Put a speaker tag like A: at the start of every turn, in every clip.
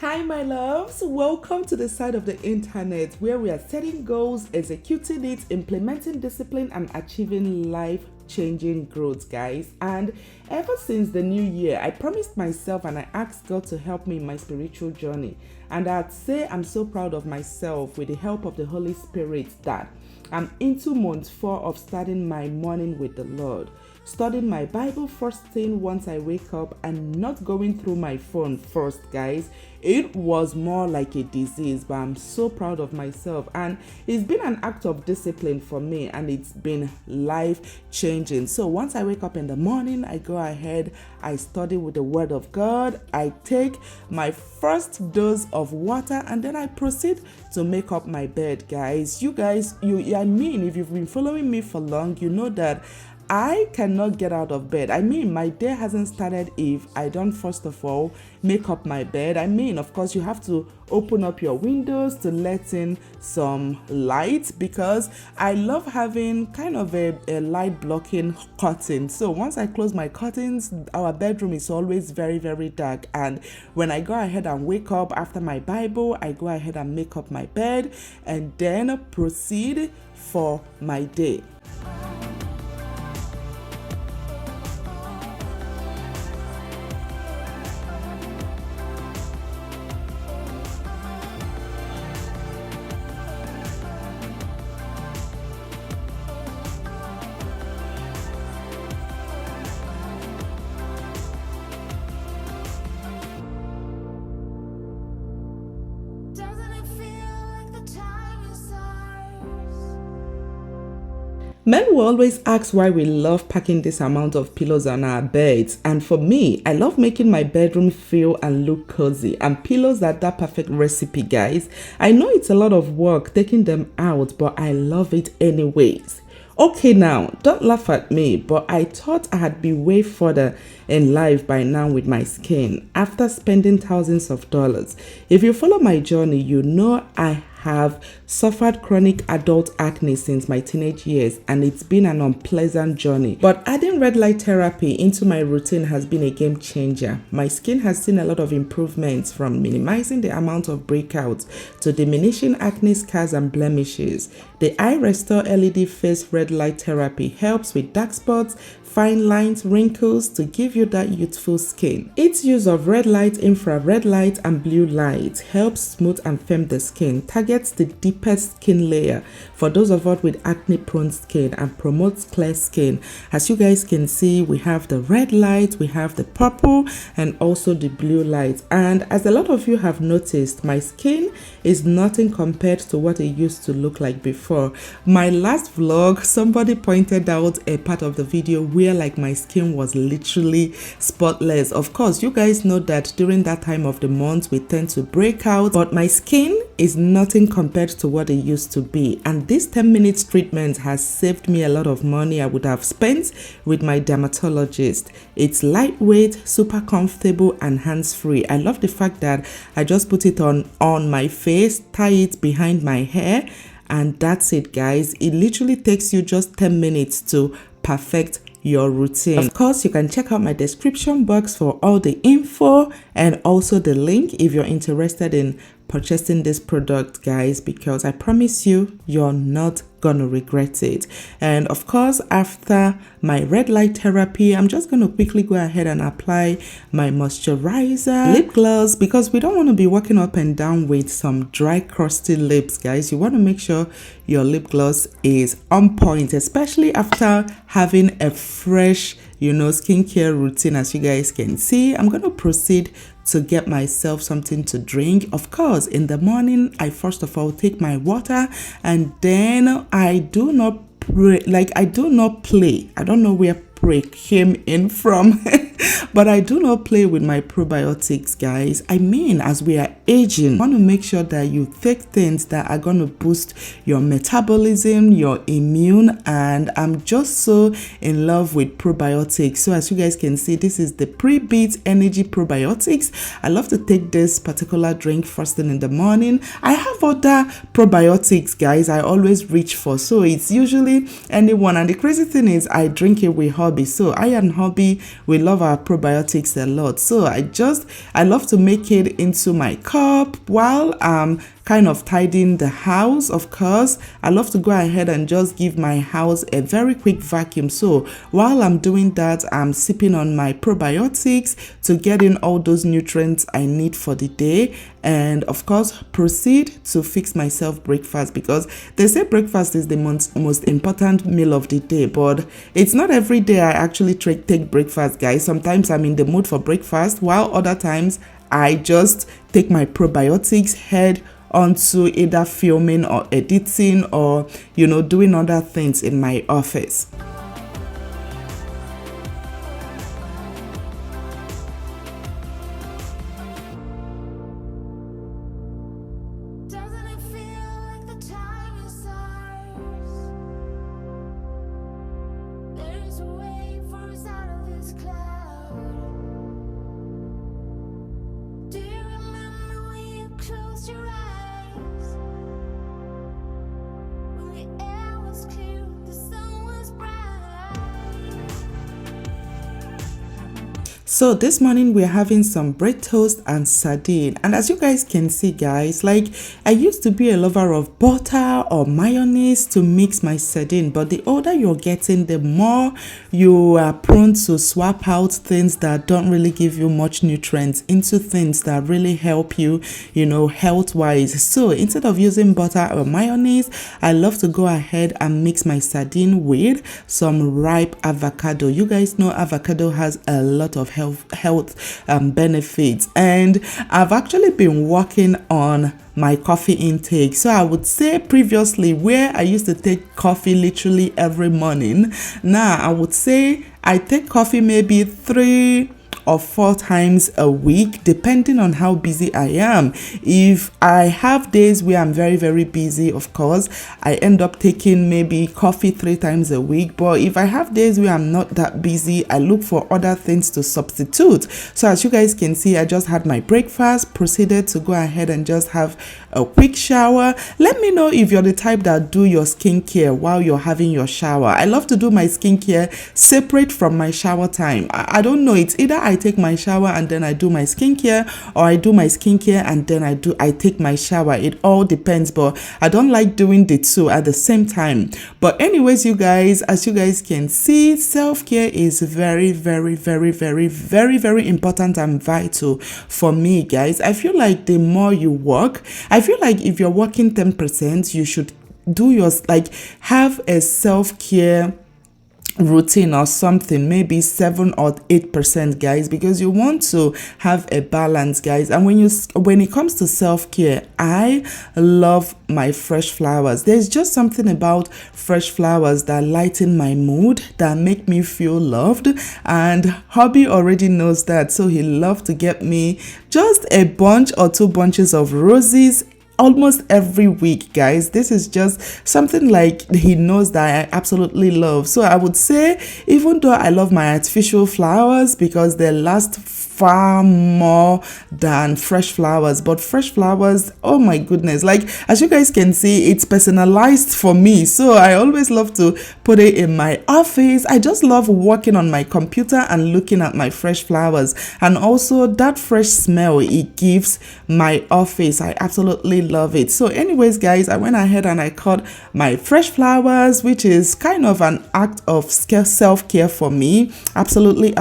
A: Hi, my loves. Welcome to the side of the internet where we are setting goals, executing it, implementing discipline, and achieving life-changing growth, guys. And ever since the new year, I promised myself and I asked God to help me in my spiritual journey. And I'd say I'm so proud of myself with the help of the Holy Spirit that I'm into month 4 of starting my morning with the Lord. Studying my Bible first thing once I wake up and not going through my phone first, guys. It was more like a disease, but I'm so proud of myself, and it's been an act of discipline for me, and it's been life changing. So once I wake up in the morning, I go ahead, I study with the Word of God, I take my first dose of water, and then I proceed to make up my bed, guys. If you've been following me for long, you know that I cannot get out of bed. My day hasn't started if I don't first of all make up my bed. Of course, you have to open up your windows to let in some light, because I love having kind of a light blocking curtain. So once I close my curtains, our bedroom is always very, very dark. And when I go ahead and wake up after my Bible, I go ahead and make up my bed and then proceed for my day. Men will always ask why we love packing this amount of pillows on our beds. And for me, I love making my bedroom feel and look cozy. And pillows are that perfect recipe, guys. I know it's a lot of work taking them out, but I love it anyways. Okay, now, don't laugh at me, but I thought I had been way further in life by now with my skin after spending thousands of dollars. If you follow my journey, you know I have suffered chronic adult acne since my teenage years, and it's been an unpleasant journey. But adding red light therapy into my routine has been a game changer. My skin has seen a lot of improvements, from minimizing the amount of breakouts to diminishing acne scars and blemishes. The iRESTORE LED face red light therapy helps with dark spots, fine lines, wrinkles, to give you that youthful skin. Its use of red light, infrared light, and blue light helps smooth and firm the skin, targets the deepest skin layer for those of us with acne prone skin, and promotes clear skin. As you guys can see, we have the red light, we have the purple, and also the blue light. And as a lot of you have noticed, my skin is nothing compared to what it used to look like before. My last vlog, somebody pointed out a part of the video where like my skin was literally spotless. Of course, you guys know that during that time of the month we tend to break out, but my skin is nothing compared to what it used to be. And this 10 minutes treatment has saved me a lot of money I would have spent with my dermatologist. It's lightweight, super comfortable, and hands-free. I love the fact that I just put it on my face, tie it behind my hair, and that's it, guys. It literally takes you just 10 minutes to perfect your routine. Of course, you can check out my description box for all the info and also the link if you're interested in purchasing this product, guys, because I promise you, you're not gonna regret it. And of course, after my red light therapy, I'm just gonna quickly go ahead and apply my moisturizer, lip gloss, because we don't want to be walking up and down with some dry, crusty lips, guys. You want to make sure your lip gloss is on point, especially after having a fresh, skincare routine. As you guys can see, I'm gonna proceed to get myself something to drink. Of course, in the morning, I first of all take my water, and then I do not pray. I do not play. I don't know where pray came in from but I do not play with my probiotics, guys. As we are aging, I want to make sure that you take things that are going to boost your metabolism, your immune, and I'm just so in love with probiotics. So as you guys can see, this is the Pre-Beat Energy Probiotics. I love to take this particular drink first thing in the morning. I have other probiotics, guys, I always reach for, so it's usually anyone. And the crazy thing is I drink it with hubby. So I and hubby, we love our probiotics a lot. So I love to make it into my cup while I'm kind of tidying the house. Of course, I love to go ahead and just give my house a very quick vacuum. So while I'm doing that, I'm sipping on my probiotics to get in all those nutrients I need for the day, and of course proceed to fix myself breakfast, because they say breakfast is the most important meal of the day, but it's not every day I actually take breakfast, guys. Sometimes I'm in the mood for breakfast, while other times I just take my probiotics, head onto either filming or editing or doing other things in my office. So this morning we're having some bread toast and sardine, and as you guys can see, guys, like I used to be a lover of butter or mayonnaise to mix my sardine, but the older you're getting, the more you are prone to swap out things that don't really give you much nutrients into things that really help you, health wise. So instead of using butter or mayonnaise, I love to go ahead and mix my sardine with some ripe avocado. You guys know avocado has a lot of health benefits, and I've actually been working on my coffee intake. So I would say previously, where I used to take coffee literally every morning, now I would say I take coffee maybe 3 or 4 times a week, depending on how busy I am. If I have days where I'm very, very busy, of course, I end up taking maybe coffee 3 times a week. But if I have days where I'm not that busy, I look for other things to substitute. So as you guys can see, I just had my breakfast, proceeded to go ahead and just have a quick shower. Let me know if you're the type that do your skincare while you're having your shower. I love to do my skincare separate from my shower time. I don't know, it's either I take my shower and then I do my skincare, or I do my skincare and then I take my shower. It all depends, but I don't like doing the two at the same time. But anyways, you guys, as you guys can see, self-care is very, very, very, very, very, very important and vital for me, guys. I feel like the more you work, I feel like if you're working 10%, you should do have a self-care routine or something, maybe 7 or 8%, guys, because you want to have a balance, guys. And when it comes to self-care, I love my fresh flowers. There's just something about fresh flowers that lighten my mood, that make me feel loved, and hubby already knows that, so he loves to get me just a bunch or 2 bunches of roses almost every week, guys. This is just something like he knows that I absolutely love. So I would say, even though I love my artificial flowers because they last far more than fresh flowers, but fresh flowers, oh my goodness, like as you guys can see, it's personalized for me, so I always love to put it in my office. I just love working on my computer and looking at my fresh flowers, and also that fresh smell it gives my office. I absolutely love it. So anyways, guys, I went ahead and I cut my fresh flowers, which is kind of an act of self-care for me. Absolutely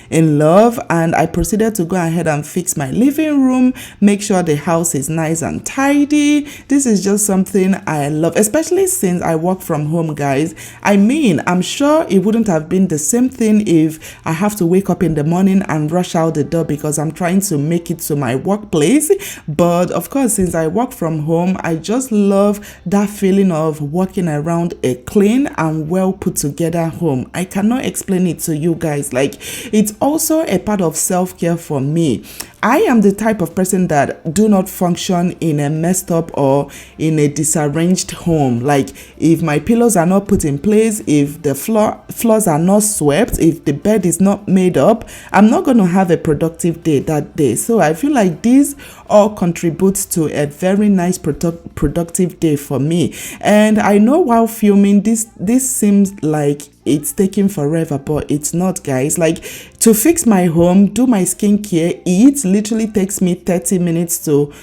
A: in love. And I proceeded to go ahead and fix my living room, make sure the house is nice and tidy. This is just something I love, especially since I work from home, guys. I mean, I'm sure it wouldn't have been the same thing if I have to wake up in the morning and rush out the door because I'm trying to make it to my workplace. But of course, since I work from home, I just love that feeling of walking around a clean and well put together home. I cannot explain it to you guys. Like, it's also a part of self-care for me. I am the type of person that do not function in a messed up or in a disarranged home. Like if my pillows are not put in place, if the floors are not swept, if the bed is not made up, I'm not going to have a productive day that day. So I feel like these all contributes to a very nice productive day for me. And I know while filming this seems like it's taking forever, but it's not, guys. Like to fix my home, do my skincare, eat literally takes me 30 minutes to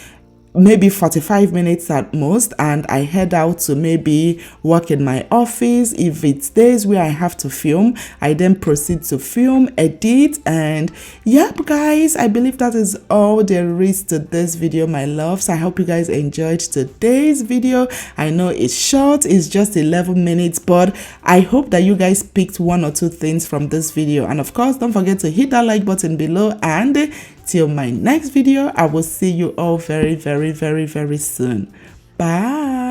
A: maybe 45 minutes at most, and I head out to maybe work in my office. If it's days where I have to film, I then proceed to film, edit, and yep, guys, I believe that is all there is to this video, my loves. I hope you guys enjoyed today's video. I know it's short, it's just 11 minutes, but I hope that you guys picked one or two things from this video. And of course, don't forget to hit that like button below, and till my next video, I will see you all very, very, very, very soon. Bye.